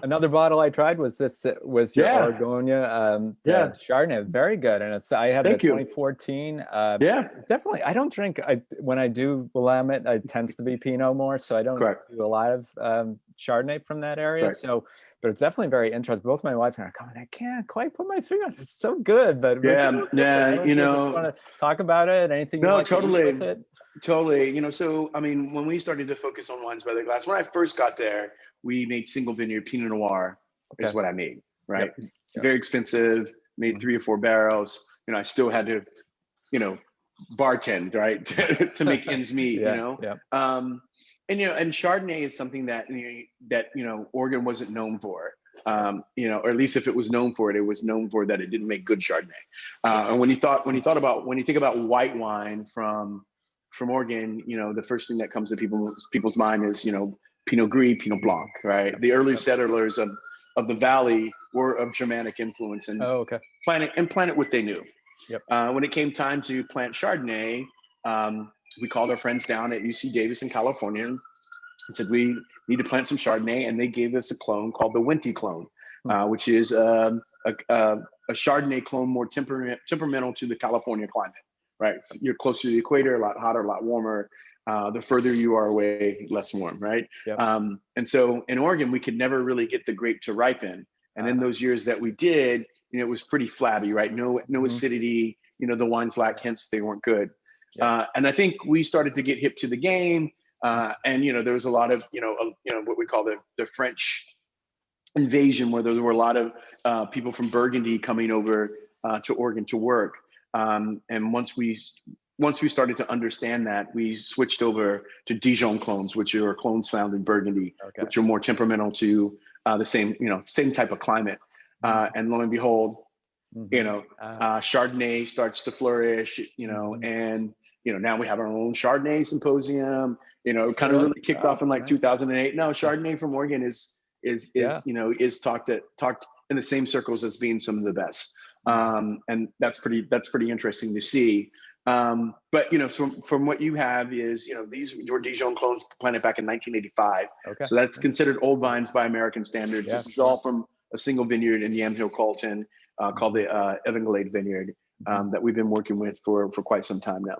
Another bottle I tried was your Yeah. Oregogne Yeah. the Chardonnay, very good. And I had the Thank you. 2014. Yeah. Definitely, I don't drink. When I do Willamette, it tends to be Pinot more, so I don't Correct. do a lot of Chardonnay from that area. Correct. So, but it's definitely very interesting. Both my wife and I are going, I can't quite put my finger on it. It's so good, but it's a Yeah. little different. I Yeah. don't know. Just want to talk about it. Anything you No, like to eat with totally. it? Totally. So, I mean, when we started to focus on wines by the glass, when I first got there, we made single vineyard Pinot Noir is Okay. what I made, right? Yep. Very expensive, made 3 or 4 barrels. I still had to, you know, bartend, right? to make ends meet, Yeah. Yeah. And Chardonnay is something that, Oregon wasn't known for. Or at least if it was known for it, it was known for that it didn't make good Chardonnay. And when you think about white wine from Oregon, the first thing that comes to people's mind is, Pinot Gris, Pinot Blanc, right? The early settlers of the valley were of Germanic influence and okay. planted what they knew. Yep. When it came time to plant Chardonnay, we called our friends down at UC Davis in California and said, we need to plant some Chardonnay. And they gave us a clone called the Wente clone, which is a Chardonnay clone more temperamental to the California climate, right? You're closer to the equator, a lot hotter, a lot warmer. The further you are away, less warm, right? Yep. And so in Oregon, we could never really get the grape to ripen. And in those years that we did, it was pretty flabby, right? No acidity, the wines lacked, hence they weren't good. Yep. And I think we started to get hip to the game. And, there was a lot of, what we call the French invasion, where there were a lot of people from Burgundy coming over to Oregon to work. And once we started to understand that, we switched over to Dijon clones, which are clones found in Burgundy, which are more temperamental to the same type of climate. And lo and behold, Chardonnay starts to flourish, and, now we have our own Chardonnay symposium, kind of really kicked off in like 2008. No, Chardonnay from Oregon is talked in the same circles as being some of the best. And that's pretty interesting to see. But from what you have is, these were Dijon clones planted back in 1985. Okay. So that's considered old vines by American standards. This is all from a single vineyard in Yamhill, Carlton, called the Evangeliade Vineyard, that we've been working with for quite some time now.